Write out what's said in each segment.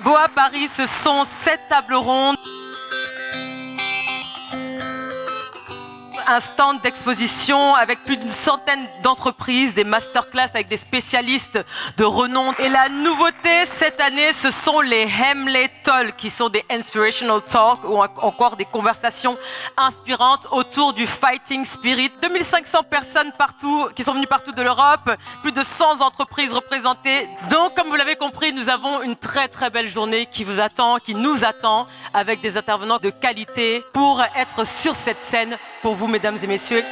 Boa Paris, ce sont 7 tables rondes. Un stand d'exposition avec plus d'une centaine d'entreprises, des masterclass avec des spécialistes de renom. Et la nouveauté cette année, ce sont les Hemley Talks, qui sont des inspirational talks ou encore des conversations inspirantes autour du fighting spirit. 2500 personnes partout, qui sont venues partout de l'Europe, plus de 100 entreprises représentées. Donc, comme vous l'avez compris, nous avons une très très belle journée qui vous attend, qui nous attend, avec des intervenants de qualité pour être sur cette scène pour vous, mesdames et messieurs.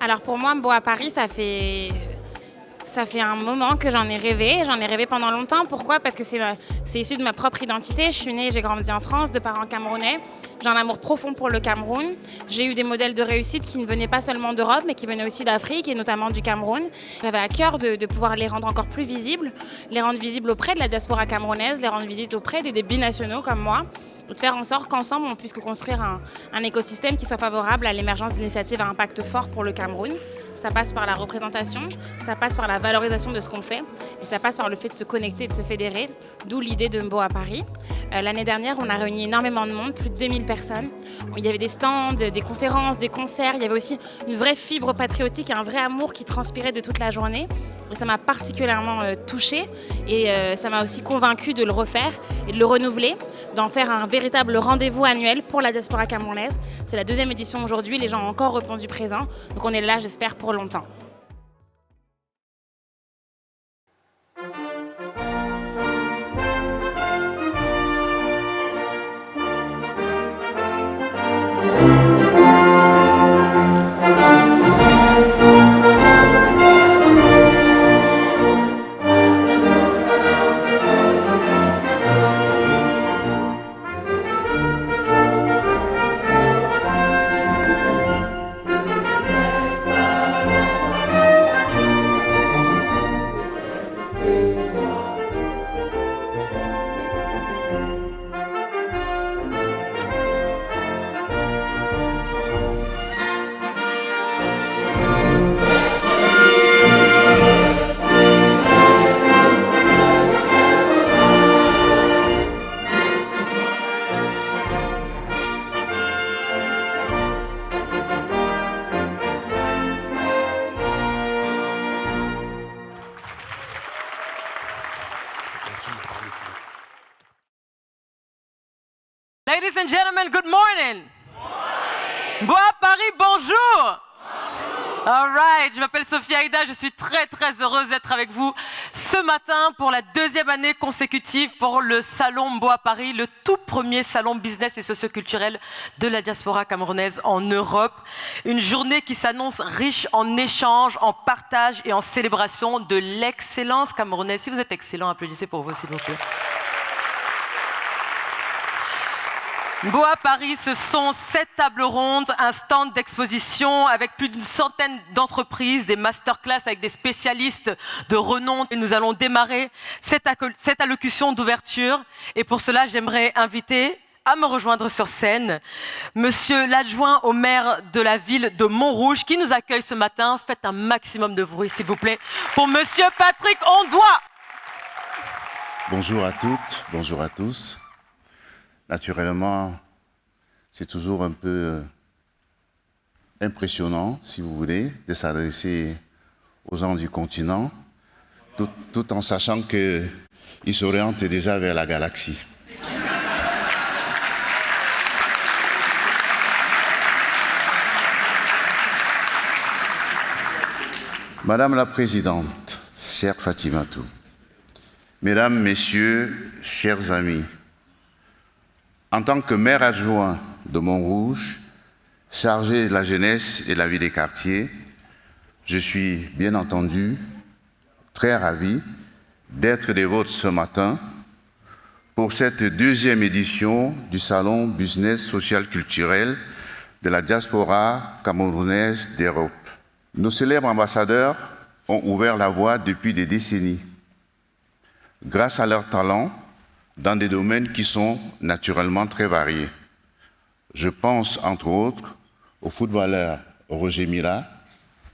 Alors pour moi, Boa Paris, ça fait un moment que j'en ai rêvé pendant longtemps. Pourquoi? Parce que c'est issu de ma propre identité. Je suis née, j'ai grandi en France, de parents camerounais. J'ai un amour profond pour le Cameroun. J'ai eu des modèles de réussite qui ne venaient pas seulement d'Europe, mais qui venaient aussi d'Afrique et notamment du Cameroun. J'avais à cœur de pouvoir les rendre encore plus visibles, les rendre visibles auprès de la diaspora camerounaise, les rendre visibles auprès des binationaux comme moi, de faire en sorte qu'ensemble, on puisse construire un écosystème qui soit favorable à l'émergence d'initiatives à impact fort pour le Cameroun. Ça passe par la représentation, ça passe par la valorisation de ce qu'on fait et ça passe par le fait de se connecter et de se fédérer, d'où l'idée de Boa Paris. L'année dernière, on a réuni énormément de monde, plus de 2000 personnes. Il y avait des stands, des conférences, des concerts, il y avait aussi une vraie fibre patriotique et un vrai amour qui transpirait de toute la journée. Et ça m'a particulièrement touchée et ça m'a aussi convaincue de le refaire et de le renouveler, d'en faire un véritable rendez-vous annuel pour la diaspora camerounaise. C'est la 2e édition aujourd'hui, les gens ont encore répondu présent, donc on est là, j'espère, pour longtemps. Ladies and gentlemen, good morning. Boa Paris, bonjour. All right, je m'appelle Sophie Aïda, je suis très très heureuse d'être avec vous ce matin pour la 2e année consécutive pour le salon Boa Paris, le tout premier salon business et socioculturel de la diaspora camerounaise en Europe. Une journée qui s'annonce riche en échanges, en partage et en célébration de l'excellence camerounaise. Si vous êtes excellent, applaudissez pour vous s'il vous plaît. Boa Paris, ce sont 7 tables rondes, un stand d'exposition avec plus d'une centaine d'entreprises, des masterclass avec des spécialistes de renom. Et nous allons démarrer cette allocution d'ouverture. Et pour cela, j'aimerais inviter à me rejoindre sur scène Monsieur l'adjoint au maire de la ville de Montrouge qui nous accueille ce matin. Faites un maximum de bruit, s'il vous plaît, pour Monsieur Patrick Ondois. Bonjour à toutes, bonjour à tous. Naturellement, c'est toujours un peu impressionnant, si vous voulez, de s'adresser aux gens du continent, tout en sachant qu'ils s'orientent déjà vers la galaxie. Madame la Présidente, chère Fatimatou, Mesdames, Messieurs, chers amis, en tant que maire adjoint de Montrouge, chargé de la jeunesse et de la vie des quartiers, je suis bien entendu très ravi d'être des vôtres ce matin pour cette 2e édition du Salon Business Social Culturel de la diaspora camerounaise d'Europe. Nos célèbres ambassadeurs ont ouvert la voie depuis des décennies, grâce à leur talent dans des domaines qui sont naturellement très variés. Je pense, entre autres, au footballeur Roger Mila,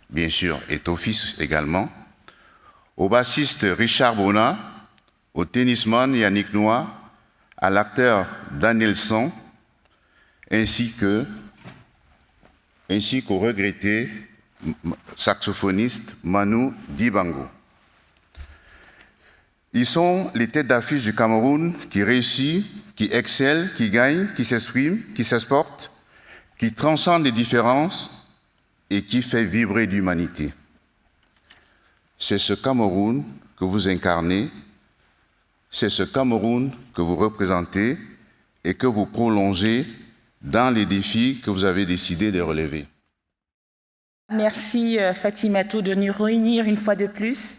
bien sûr, et Tofis également, au bassiste Richard Bona, au tennisman Yannick Noah, à l'acteur Danielson, ainsi qu'au regretté saxophoniste Manu Dibango. Ils sont les têtes d'affiche du Cameroun qui réussit, qui excelle, qui gagne, qui s'exprime, qui s'exporte, qui transcende les différences et qui fait vibrer l'humanité. C'est ce Cameroun que vous incarnez, c'est ce Cameroun que vous représentez et que vous prolongez dans les défis que vous avez décidé de relever. Merci Fatimatou de nous réunir une fois de plus.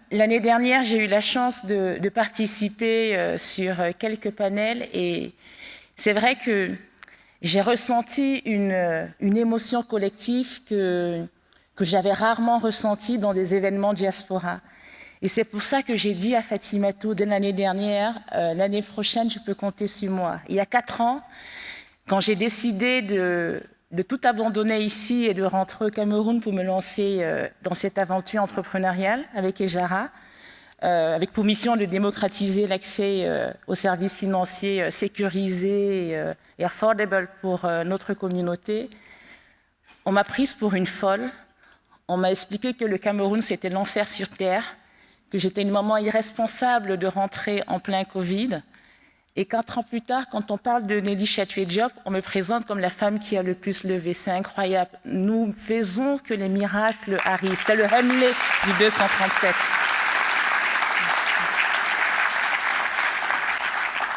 L'année dernière, j'ai eu la chance de participer sur quelques panels et c'est vrai que j'ai ressenti une émotion collective que j'avais rarement ressentie dans des événements diaspora. Et c'est pour ça que j'ai dit à Fatimatou dès l'année dernière, l'année prochaine, je peux compter sur moi. Il y a 4 ans, quand j'ai décidé de tout abandonner ici et de rentrer au Cameroun pour me lancer dans cette aventure entrepreneuriale avec Ejara, avec pour mission de démocratiser l'accès aux services financiers sécurisés et affordable pour notre communauté, on m'a prise pour une folle. On m'a expliqué que le Cameroun, c'était l'enfer sur terre, que j'étais une maman irresponsable de rentrer en plein Covid. Et 4 ans plus tard, quand on parle de Nelly Chatué-Diop, on me présente comme la femme qui a le plus levé. C'est incroyable. Nous faisons que les miracles arrivent. C'est le Hemley du 237.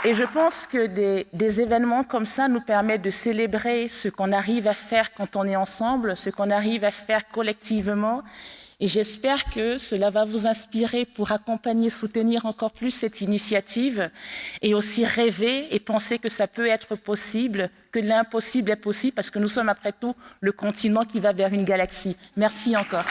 Et je pense que des événements comme ça nous permettent de célébrer ce qu'on arrive à faire quand on est ensemble, ce qu'on arrive à faire collectivement. Et j'espère que cela va vous inspirer pour accompagner, soutenir encore plus cette initiative et aussi rêver et penser que ça peut être possible, que l'impossible est possible parce que nous sommes après tout le continent qui va vers une galaxie. Merci encore.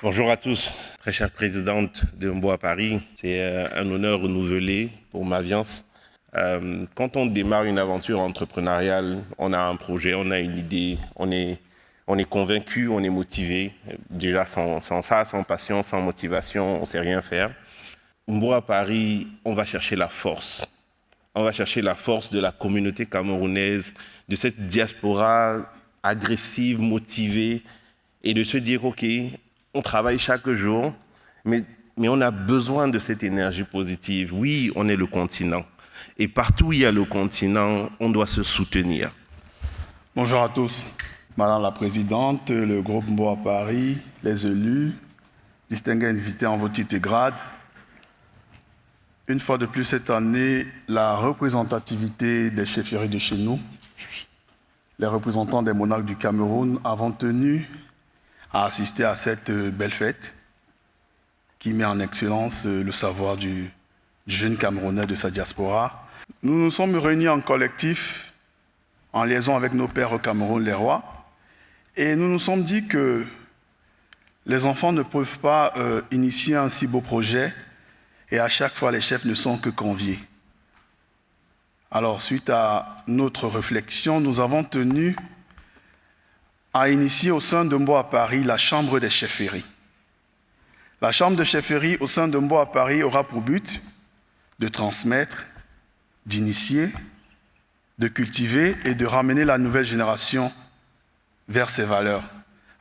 Bonjour à tous, très chère présidente de Mboa Paris. C'est un honneur renouvelé pour Maviance. Quand on démarre une aventure entrepreneuriale, on a un projet, on a une idée, on est convaincu, on est motivé. Déjà, sans ça, sans passion, sans motivation, on ne sait rien faire. Mboa Paris, on va chercher la force. On va chercher la force de la communauté camerounaise, de cette diaspora agressive, motivée, et de se dire, OK, on travaille chaque jour, mais on a besoin de cette énergie positive. Oui, on est le continent. Et partout où il y a le continent, on doit se soutenir. Bonjour à tous. Madame la Présidente, le groupe Mboa Paris, les élus, distingués invités en vos titres et grades. Une fois de plus cette année, la représentativité des chefferies de chez nous, les représentants des monarques du Cameroun, avons tenu à assister à cette belle fête qui met en excellence le savoir du jeune Camerounais de sa diaspora. Nous nous sommes réunis en collectif, en liaison avec nos pères au Cameroun, les rois, et nous nous sommes dit que les enfants ne peuvent pas initier un si beau projet et à chaque fois les chefs ne sont que conviés. Alors, suite à notre réflexion, nous avons tenu à initier au sein de Mboa Paris la chambre des chefferies. La chambre de chefferie au sein de Mboa Paris aura pour but de transmettre, d'initier, de cultiver et de ramener la nouvelle génération vers ses valeurs.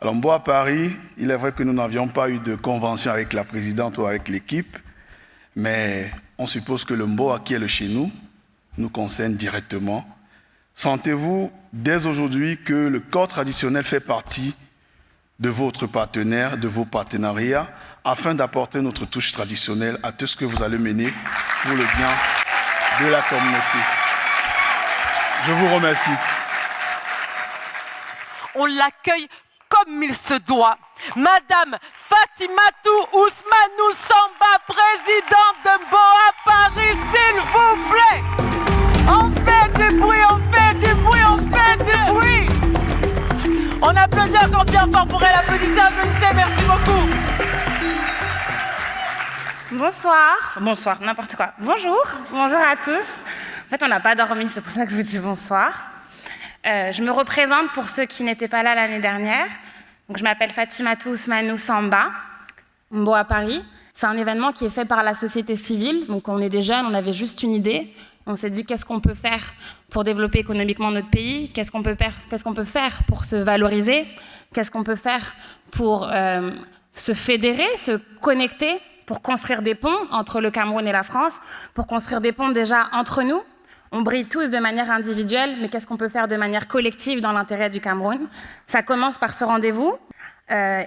Alors Mboa Paris, il est vrai que nous n'avions pas eu de convention avec la présidente ou avec l'équipe, mais on suppose que le Mboa qui est le chez nous concerne directement. Sentez-vous dès aujourd'hui que le corps traditionnel fait partie de votre partenaire, de vos partenariats, afin d'apporter notre touche traditionnelle à tout ce que vous allez mener pour le bien de la communauté. Je vous remercie. On l'accueille comme il se doit. Madame Fatimatou Ousmanou Samba, présidente de Mboa Paris, s'il vous plaît. On fait du bruit, on fait du bruit, on fait du bruit. On a applaudit encore bien fort pour elle. Applaudissez, applaudissez, merci beaucoup. Bonsoir, n'importe quoi. Bonjour à tous. En fait, on n'a pas dormi, c'est pour ça que je vous dis bonsoir. Je me représente pour ceux qui n'étaient pas là l'année dernière. Donc, je m'appelle Fatimatou Ousmanou Samba, Mboa Paris. C'est un événement qui est fait par la société civile. Donc, on est des jeunes, on avait juste une idée. On s'est dit qu'est-ce qu'on peut faire pour développer économiquement notre pays, qu'est-ce qu'on peut faire pour se valoriser, qu'est-ce qu'on peut faire pour se fédérer, se connecter, pour construire des ponts entre le Cameroun et la France, pour construire des ponts déjà entre nous. On brille tous de manière individuelle, mais qu'est-ce qu'on peut faire de manière collective dans l'intérêt du Cameroun? Ça commence par ce rendez-vous.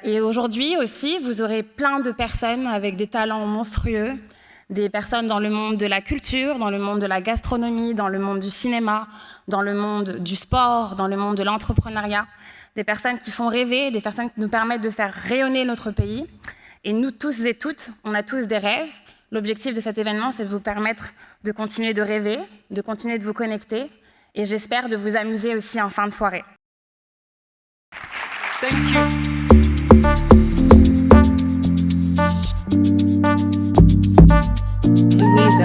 Et aujourd'hui aussi, vous aurez plein de personnes avec des talents monstrueux, des personnes dans le monde de la culture, dans le monde de la gastronomie, dans le monde du cinéma, dans le monde du sport, dans le monde de l'entrepreneuriat, des personnes qui font rêver, des personnes qui nous permettent de faire rayonner notre pays. Et nous tous et toutes, on a tous des rêves. L'objectif de cet événement, c'est de vous permettre de continuer de rêver, de continuer de vous connecter, et j'espère de vous amuser aussi en fin de soirée. Thank you. Louisa.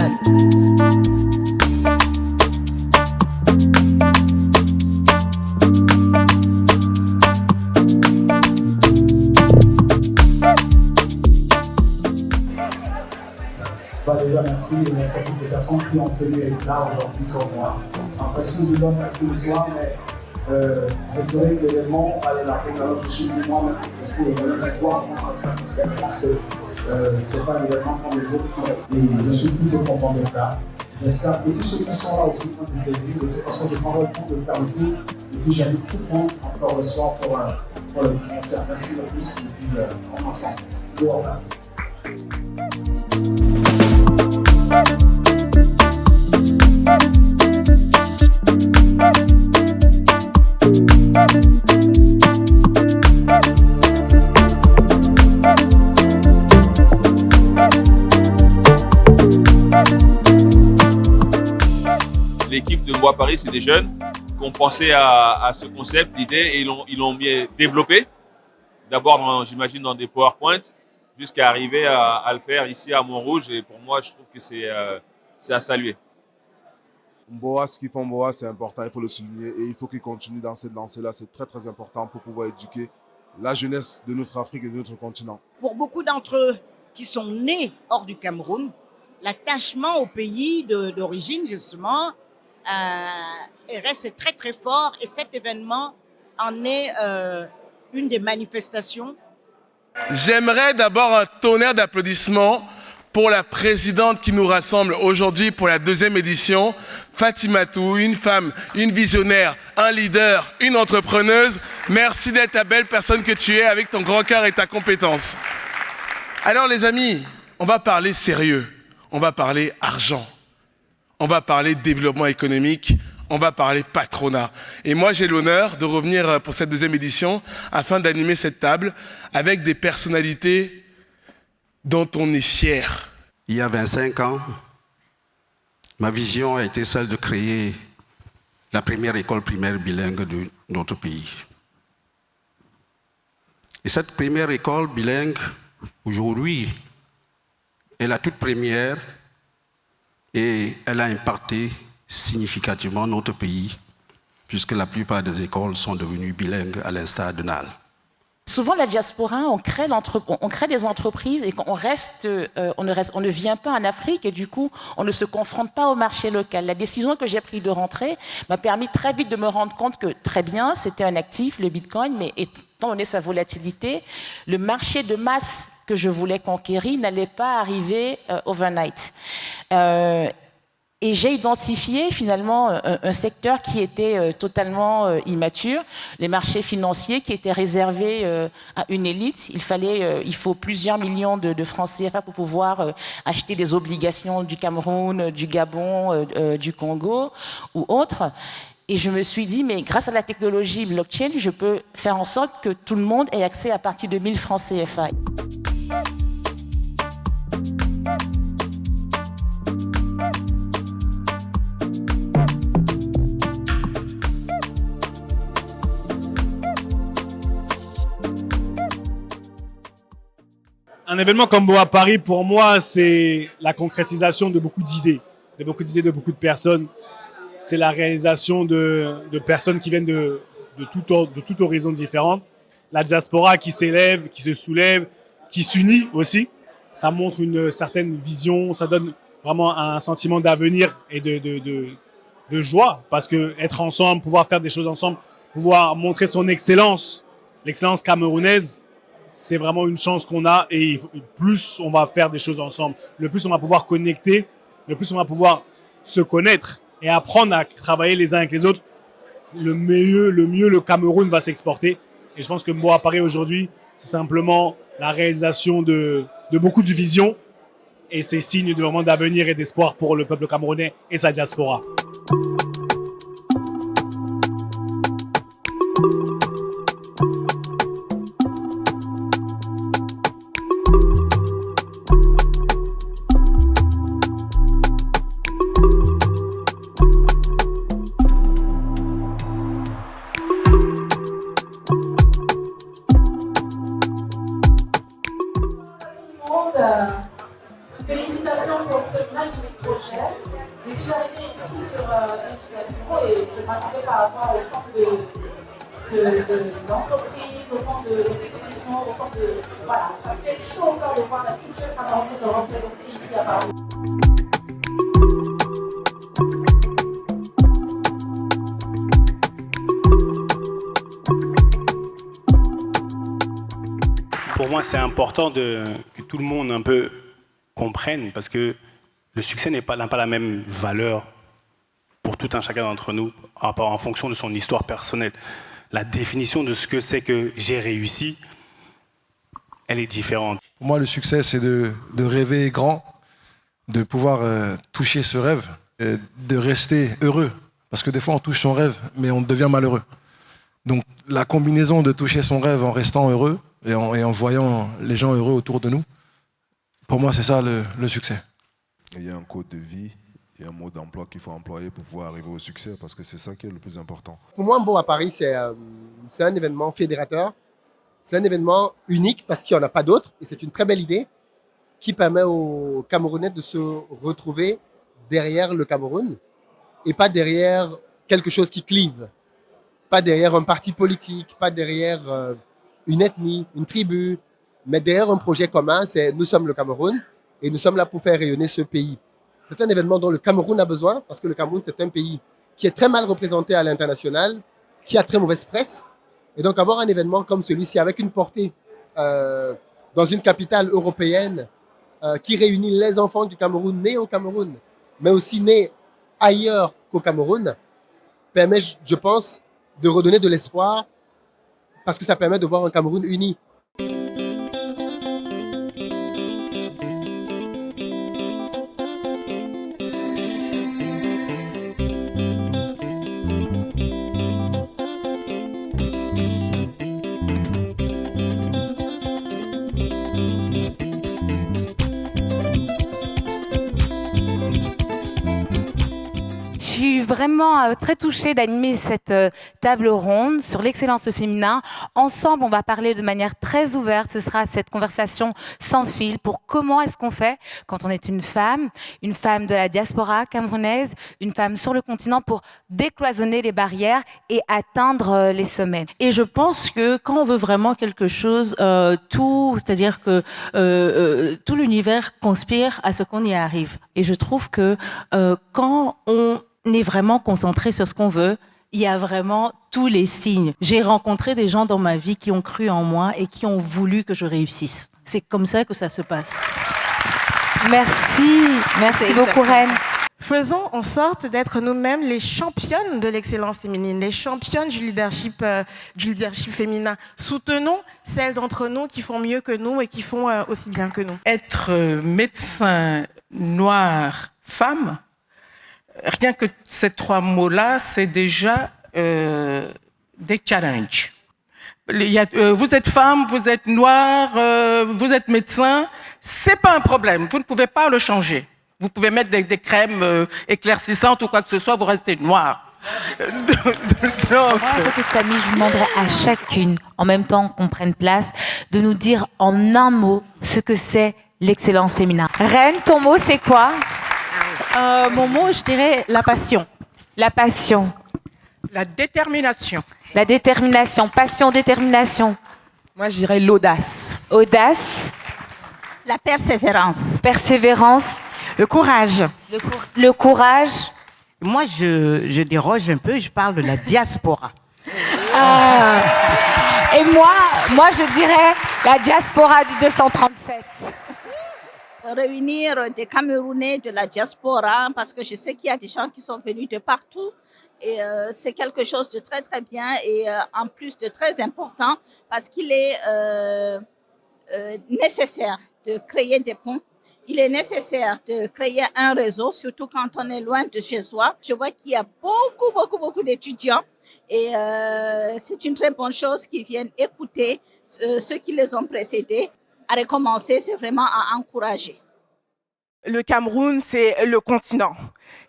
Déjà, merci et merci à toutes les personnes qui ont tenu à être là aujourd'hui pour moi. En principe, je dois rester le soir, mais je dirais que l'événement allait l'arrêter. Alors, je suis venu moi-même il faut voir comment ça se passe parce que je pense que ce n'est pas un événement comme les autres. Et je suis plutôt content d'être là. J'espère que tous ceux qui sont là aussi font du plaisir. De toute façon, je prendrai le temps de faire le tour. Et puis, j'invite tout le monde encore le soir pour le petit concert. Merci à tous et puis on est ensemble. Au revoir. L'équipe de Mboa Paris, c'est des jeunes qui ont pensé à ce concept, l'idée, et ils l'ont développé. D'abord, j'imagine, dans des PowerPoint, jusqu'à arriver à le faire ici à Montrouge. Et pour moi, je trouve que c'est à saluer. Mboa, ce qu'ils font Mboa, c'est important, il faut le souligner. Et il faut qu'ils continuent dans cette lancée-là. C'est très, très important pour pouvoir éduquer la jeunesse de notre Afrique et de notre continent. Pour beaucoup d'entre eux qui sont nés hors du Cameroun, l'attachement au pays d'origine, justement, reste très, très fort. Et cet événement en est une des manifestations. J'aimerais d'abord un tonnerre d'applaudissements pour la présidente qui nous rassemble aujourd'hui pour la 2e édition, Fatimatou, une femme, une visionnaire, un leader, une entrepreneuse. Merci d'être la belle personne que tu es avec ton grand cœur et ta compétence. Alors les amis, on va parler sérieux, on va parler argent, on va parler développement économique, on va parler patronat. Et moi, j'ai l'honneur de revenir pour cette 2e édition afin d'animer cette table avec des personnalités dont on est fier. Il y a 25 ans, ma vision a été celle de créer la première école primaire bilingue de notre pays. Et cette première école bilingue, aujourd'hui, est la toute première et elle a impacté significativement notre pays, puisque la plupart des écoles sont devenues bilingues à l'instar de NAL. Souvent, la diaspora, on crée des entreprises et on ne vient pas en Afrique et du coup, on ne se confronte pas au marché local. La décision que j'ai prise de rentrer m'a permis très vite de me rendre compte que, très bien, c'était un actif, le Bitcoin, mais étant donné sa volatilité, le marché de masse que je voulais conquérir n'allait pas arriver overnight. Et j'ai identifié finalement un secteur qui était totalement immature, les marchés financiers qui étaient réservés à une élite. Il faut plusieurs millions de francs CFA pour pouvoir acheter des obligations du Cameroun, du Gabon, du Congo ou autres. Et je me suis dit, mais grâce à la technologie blockchain, je peux faire en sorte que tout le monde ait accès à partir de 1000 francs CFA. Un événement comme Boa Paris, pour moi, c'est la concrétisation de beaucoup d'idées, de beaucoup de personnes. C'est la réalisation de personnes qui viennent de tout horizon différent. La diaspora qui s'élève, qui se soulève, qui s'unit aussi. Ça montre une certaine vision, ça donne vraiment un sentiment d'avenir et de joie. Parce que être ensemble, pouvoir faire des choses ensemble, pouvoir montrer son excellence, l'excellence camerounaise, c'est vraiment une chance qu'on a. Et plus on va faire des choses ensemble, le plus on va pouvoir connecter, le plus on va pouvoir se connaître et apprendre à travailler les uns avec les autres, le mieux le Cameroun va s'exporter. Et je pense que Boa Paris aujourd'hui, c'est simplement la réalisation de beaucoup de visions et c'est signe vraiment d'avenir et d'espoir pour le peuple camerounais et sa diaspora. Félicitations pour ce magnifique projet. Je suis arrivée ici sur invitation et je ne m'attendais pas à avoir autant d'entreprises, autant d'expositions, autant de... Voilà, ça fait chaud au cœur de voir la culture camerounaise représentée ici à Paris. Pour moi, c'est important que tout le monde un peu comprenne, parce que le succès n'a pas la même valeur pour tout un chacun d'entre nous en fonction de son histoire personnelle. La définition de ce que c'est que j'ai réussi, elle est différente. Pour moi, le succès, c'est de rêver grand, de pouvoir toucher ce rêve, de rester heureux. Parce que des fois, on touche son rêve, mais on devient malheureux. Donc, la combinaison de toucher son rêve en restant heureux et en voyant les gens heureux autour de nous, pour moi, c'est ça le succès. Il y a un code de vie et un mode d'emploi qu'il faut employer pour pouvoir arriver au succès, parce que c'est ça qui est le plus important. Pour moi, Boa Paris, c'est un événement fédérateur. C'est un événement unique parce qu'il n'y en a pas d'autres. Et c'est une très belle idée qui permet aux Camerounais de se retrouver derrière le Cameroun et pas derrière quelque chose qui clive. Pas derrière un parti politique, pas derrière une ethnie, une tribu, mais derrière un projet commun, c'est nous sommes le Cameroun et nous sommes là pour faire rayonner ce pays. C'est un événement dont le Cameroun a besoin parce que le Cameroun, c'est un pays qui est très mal représenté à l'international, qui a très mauvaise presse. Et donc avoir un événement comme celui-ci avec une portée dans une capitale européenne qui réunit les enfants du Cameroun nés au Cameroun, mais aussi nés ailleurs qu'au Cameroun, permet, je pense, de redonner de l'espoir parce que ça permet de voir un Cameroun uni. Je suis vraiment très touchée d'animer cette table ronde sur l'excellence féminin. Ensemble, on va parler de manière très ouverte. Ce sera cette conversation sans fil pour comment est-ce qu'on fait quand on est une femme de la diaspora camerounaise, une femme sur le continent pour décloisonner les barrières et atteindre les sommets. Et je pense que quand on veut vraiment quelque chose, c'est-à-dire que tout l'univers conspire à ce qu'on y arrive. Et je trouve que quand on est vraiment concentré sur ce qu'on veut, il y a vraiment tous les signes. J'ai rencontré des gens dans ma vie qui ont cru en moi et qui ont voulu que je réussisse. C'est comme ça que ça se passe. Merci beaucoup Reine. Faisons en sorte d'être nous-mêmes les championnes de l'excellence féminine, les championnes du leadership féminin. Soutenons celles d'entre nous qui font mieux que nous et qui font aussi bien que nous. Être médecin noir, femme, rien que ces trois mots-là, c'est déjà des challenges. Vous êtes femme, vous êtes noire, vous êtes médecin, c'est pas un problème, vous ne pouvez pas le changer. Vous pouvez mettre des crèmes éclaircissantes ou quoi que ce soit, vous restez noir. Moi, petite famille, je vous demanderai à chacune, en même temps qu'on prenne place, de nous dire en un mot ce que c'est l'excellence féminin. Reine, ton mot, c'est quoi? Mon mot, je dirais la passion. La passion. La détermination. La détermination. Passion, détermination. Moi, je dirais l'audace. Audace. La persévérance. Persévérance. Le courage. Le courage. Moi, je déroge un peu, je parle de la diaspora. Et moi, je dirais la diaspora du 237. Réunir des Camerounais de la diaspora, parce que je sais qu'il y a des gens qui sont venus de partout. Et c'est quelque chose de très, très bien et en plus de très important parce qu'il est nécessaire de créer des ponts. Il est nécessaire de créer un réseau, surtout quand on est loin de chez soi. Je vois qu'il y a beaucoup d'étudiants et c'est une très bonne chose qu'ils viennent écouter ceux qui les ont précédés. À recommencer, c'est vraiment à encourager. Le Cameroun, c'est le continent.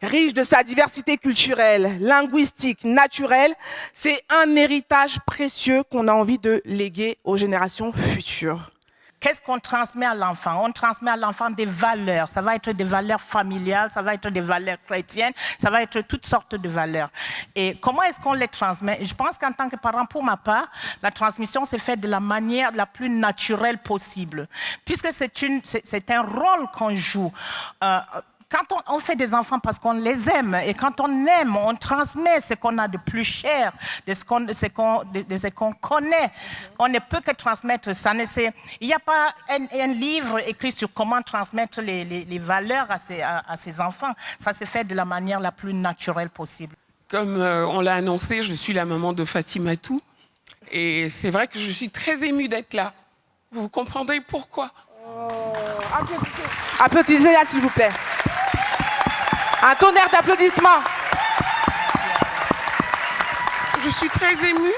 Riche de sa diversité culturelle, linguistique, naturelle, c'est un héritage précieux qu'on a envie de léguer aux générations futures. Qu'est-ce qu'on transmet à l'enfant? On transmet à l'enfant des valeurs. Ça va être des valeurs familiales, ça va être des valeurs chrétiennes, ça va être toutes sortes de valeurs. Et comment est-ce qu'on les transmet? Je pense qu'en tant que parent, pour ma part, la transmission s'est faite de la manière la plus naturelle possible. Puisque c'est un rôle qu'on joue. Quand on fait des enfants parce qu'on les aime, et quand on aime, on transmet ce qu'on a de plus cher, de ce qu'on connaît. On ne peut que transmettre ça. Il n'y a pas un livre écrit sur comment transmettre les valeurs à ses enfants. Ça se fait de la manière la plus naturelle possible. Comme on l'a annoncé, je suis la maman de Fatimatou. Et c'est vrai que je suis très émue d'être là. Vous comprendrez pourquoi. Applaudissez-la, s'il vous plaît. Un tonnerre d'applaudissements. Je suis très émue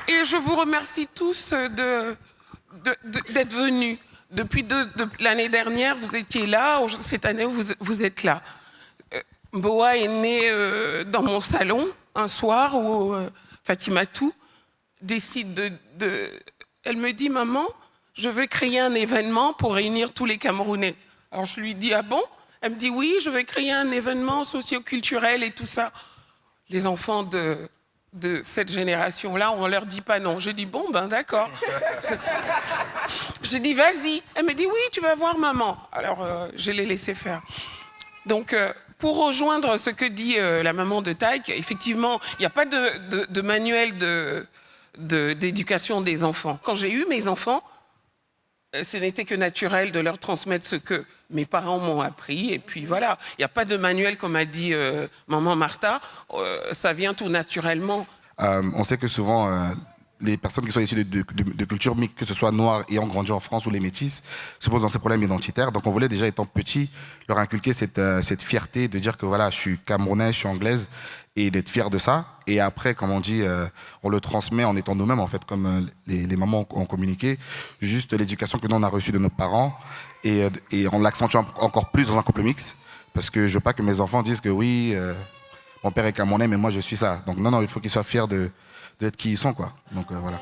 et je vous remercie tous d'être venus. Depuis l'année dernière, vous étiez là. Cette année, vous êtes là. Mboa est née dans mon salon un soir où Fatimatou décide Elle me dit, maman, je veux créer un événement pour réunir tous les Camerounais. Alors je lui dis, ah bon? Elle me dit, oui, je vais créer un événement socio-culturel et tout ça. Les enfants de cette génération-là, on ne leur dit pas non. Je dis, bon, ben d'accord. Je dis, vas-y. Elle me dit, oui, tu vas voir maman. Alors, je l'ai laissé faire. Donc, pour rejoindre ce que dit la maman de Taïk, effectivement, il n'y a pas de manuel d'éducation des enfants. Quand j'ai eu mes enfants, ce n'était que naturel de leur transmettre ce que mes parents m'ont appris. Et puis voilà, il n'y a pas de manuel, comme a dit maman Martha. Ça vient tout naturellement. On sait que souvent, les personnes qui sont issues de cultures mixtes, que ce soit noires ayant grandi en France ou les métis, se posent dans ces problèmes identitaires. Donc on voulait déjà, étant petit, leur inculquer cette fierté de dire que voilà, je suis camerounaise, je suis anglaise, et d'être fier de ça. Et après, comme on dit, on le transmet en étant nous-mêmes, en fait, comme les mamans ont communiqué, juste l'éducation que nous, on a reçue de nos parents, et en l'accentuant encore plus dans un couple mixte, parce que je veux pas que mes enfants disent que oui, mon père est camerounais, mais moi je suis ça. Donc non, il faut qu'ils soient fiers d'être qui ils sont, quoi. Donc voilà.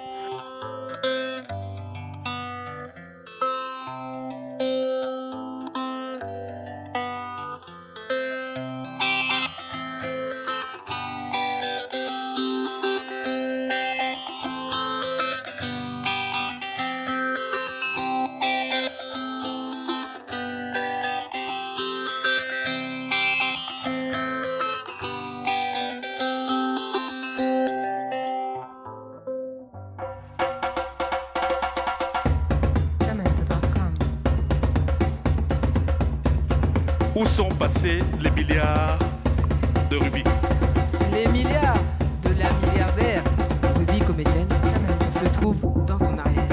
Où sont passés les milliards de Ruby? Les milliards de la milliardaire Ruby comédienne se trouvent dans son arrière.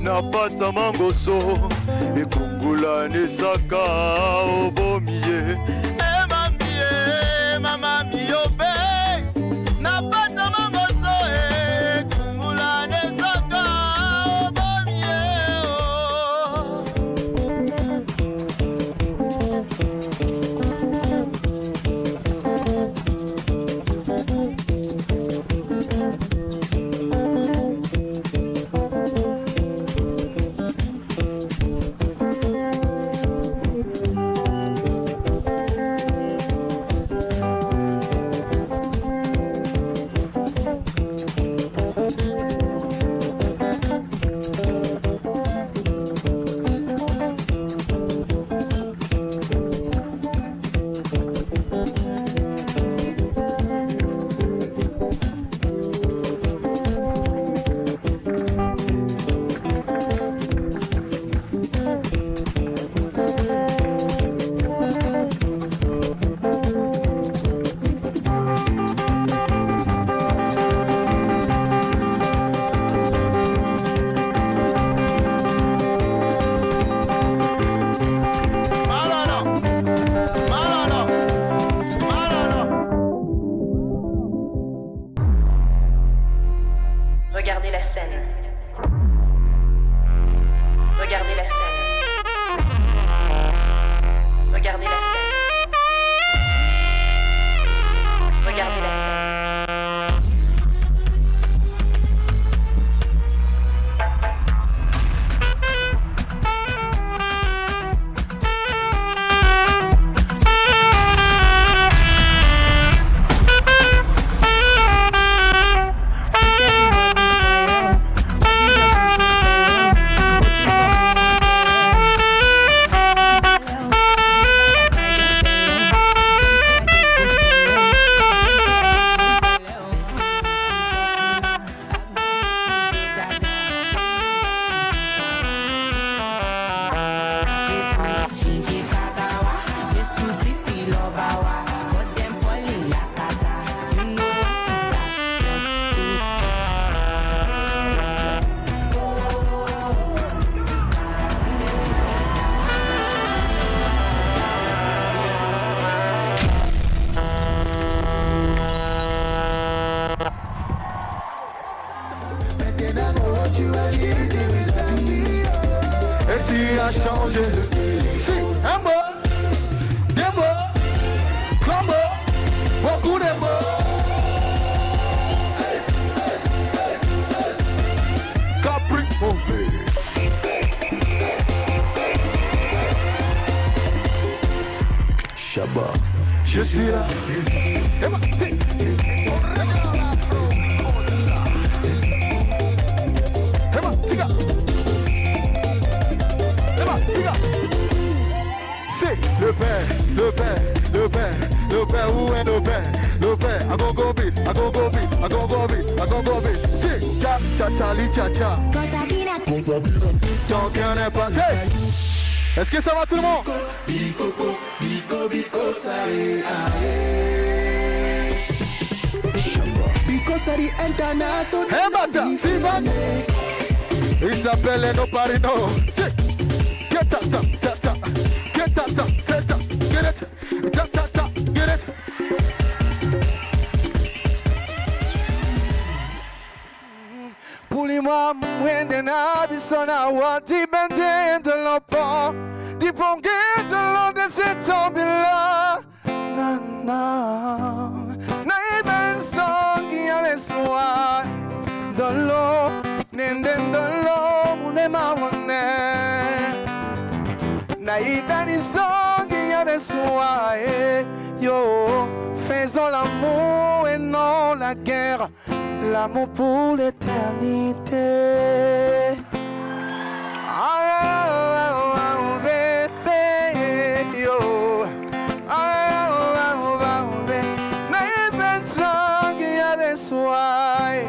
Napata mangoso ekungula nesaka obomie mama miobe napata mangoso ekungula nesaka obomie changer le pays. Si, un mot, deux mots, trois mots, beaucoup de mots. Capri, mauvais. Shabbat, je suis là. C'est le père, le père, le père, le père, où est le père? Le père, I gon' go beat, I gon' go beat, I gon' go beat, I gon' go beat. C'est cha cha cha li cha cha. Ton cœur n'est pas hey. Est-ce que ça va tout le monde? Bico, bico, bico, ça y est. Bico, ça y est international. Hey, Mata, Sivan. Il s'appelle Eno Parino. Get ta ta ta ta. Get ta ta ta ta. Get it. Ta ta ta. Get it. Pulima mwende na bisona wati bende de l'empan. Di pongue de l'eau de cet ambila. Na na. Na iben songi ave soa. De l'eau. Nenden de l'eau moule ma wane. Na iben songi ave soa. Yo. Faisons l'amour et non la guerre. L'amour pour l'éternité. Bébé, yo. Mais belle sang qui avait soif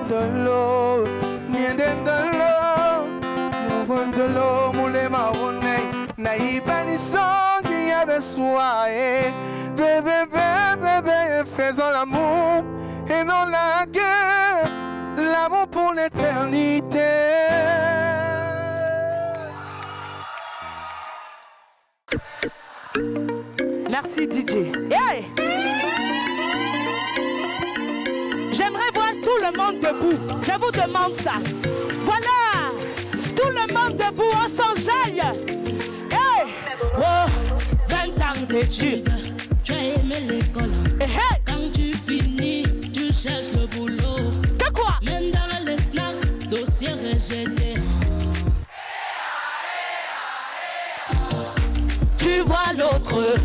de l'eau, bien de l'eau, de l'eau, moulé marronné. Naïe belle sang qui avait soif. Bébé, bébé, faisons l'amour et non la guerre, l'amour pour l'éternité. Merci DJ. Hey! J'aimerais voir tout le monde debout. Je vous demande ça. Voilà! Tout le monde debout, on s'enjaille. Hey! Oh, 20 ans d'études, tu as aimé l'école. Hey! Quand tu finis, tu cherches le boulot. Que quoi? Même dans les snacks, dossier rejeté. Tu vois l'autre,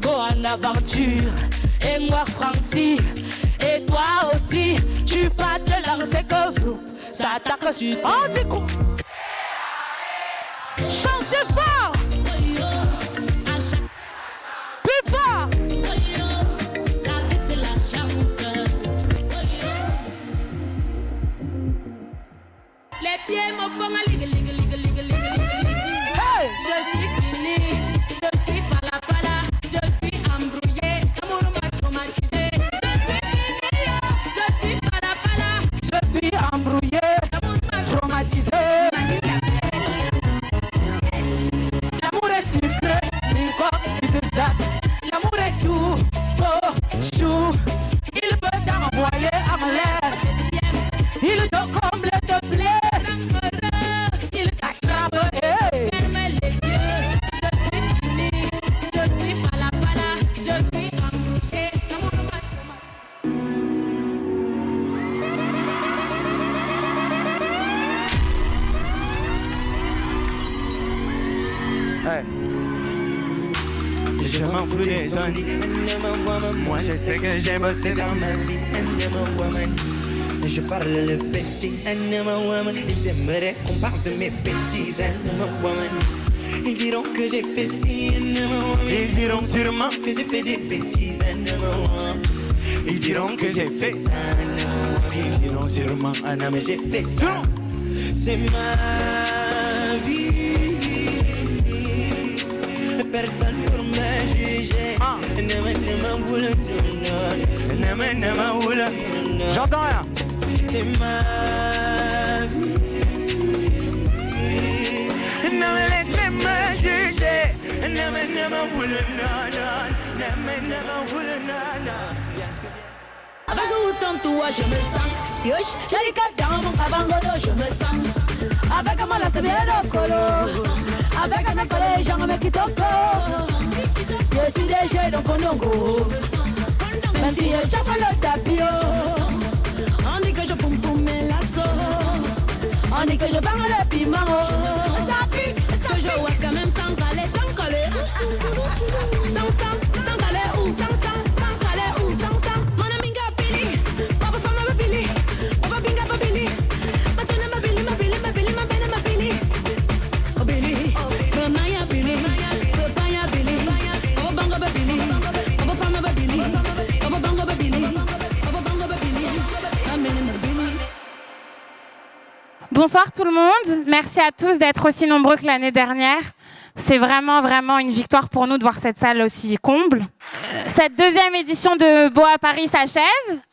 go en aventure. Et moi, Francie, et toi aussi. Tu pas te lancer que vous, ça attaque sur toi. Oh, du coup. Chantez fort. Plus fort. La vie, c'est la chance. Les pieds me font ligue. Hey! Je suis fini, je suis pala, je suis embrouillé, l'amour m'a traumatisé. Je suis fini, je suis pala, je suis embrouillé, l'amour m'a traumatisé. L'amour est sucré, l'amour est doux, beau, chou. Il peut t'envoyer en l'air, il te comble, te plaît. il t'attrape, ferme les yeux. Je suis fini, je suis pala, je suis embrouillé, l'amour m'a traumatisé. Hey. Je m'en fous des ennuis. Moi je sais que j'ai bossé dans ma vie. Je parle le petit. Ils aimeraient qu'on parle de mes bêtises. Ils diront que j'ai fait ci. Ils diront sûrement que j'ai fait des bêtises. Ils diront que j'ai fait ça. Ils diront sûrement mais j'ai fait ça. C'est ma vie. Personne pour me juger. J'entends rien. C'est ma vie. Ne me laissez me juger. Avec ou sans toi, je me sens. Yosh, j'ai dans mon cabangodo, je me sens. Avec moi, là, c'est bien le colo. Avec mes collègues, j'en remets qui t'en je suis déjà dans Kondongo. Même si je chape le tapis, on dit que je poum poum mes lasso. On dit que je bang le piment. Ça pique, que je vois quand même sans caler, sans caler. Sans caler ou sans caler ou sans. Mon ami Gabili, papa femme ma Billy, papa binga ma Billy. Ma sonne ma Billy, ma Billy, ma Billy, ma belle ma Billy. Oh Billy, maman ya Billy, papa ya Billy. Oh bango ba Billy, oh femme ba Billy, oh bango ba Billy, oh bango ba Billy. Amen ma Billy. Bonsoir tout le monde. Merci à tous d'être aussi nombreux que l'année dernière. C'est vraiment, vraiment une victoire pour nous de voir cette salle aussi comble. Cette deuxième édition de Boa Paris s'achève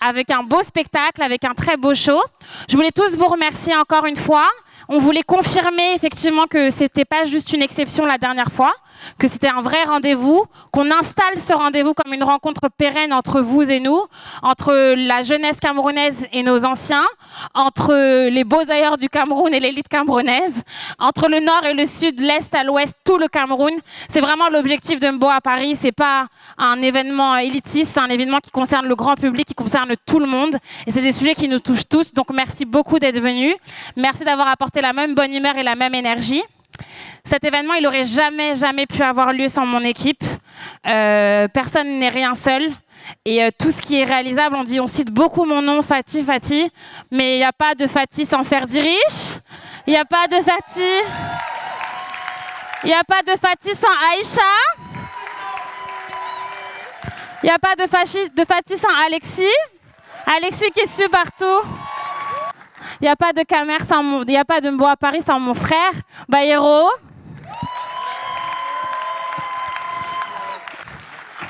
avec un beau spectacle, avec un très beau show. Je voulais tous vous remercier encore une fois. On voulait confirmer effectivement que ce n'était pas juste une exception la dernière fois, que c'était un vrai rendez-vous, qu'on installe ce rendez-vous comme une rencontre pérenne entre vous et nous, entre la jeunesse camerounaise et nos anciens, entre les beaux ailleurs du Cameroun et l'élite camerounaise, entre le nord et le sud, l'est à l'ouest, tout le Cameroun. C'est vraiment l'objectif de Mboa Paris. C'est pas un événement élitiste, c'est un événement qui concerne le grand public, qui concerne tout le monde. Et c'est des sujets qui nous touchent tous. Donc merci beaucoup d'être venus. Merci d'avoir apporté la même bonne humeur et la même énergie. Cet événement, il n'aurait jamais pu avoir lieu sans mon équipe. Personne n'est rien seul. Et tout ce qui est réalisable, on cite beaucoup mon nom, Fatih, mais il n'y a pas de Fatih sans Ferdi Riche. Il n'y a pas de Fatih. Il n'y a pas de Fatih sans Aïcha. Il n'y a pas de Fatih sans Alexis. Alexis qui suit partout. Il n'y a pas de Camer sans il n'y a pas de Mboa Paris sans mon frère, Bayero.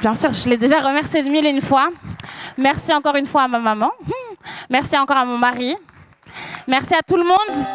Bien sûr, je l'ai déjà remercié 1001 fois. Merci encore une fois à ma maman. Merci encore à mon mari. Merci à tout le monde.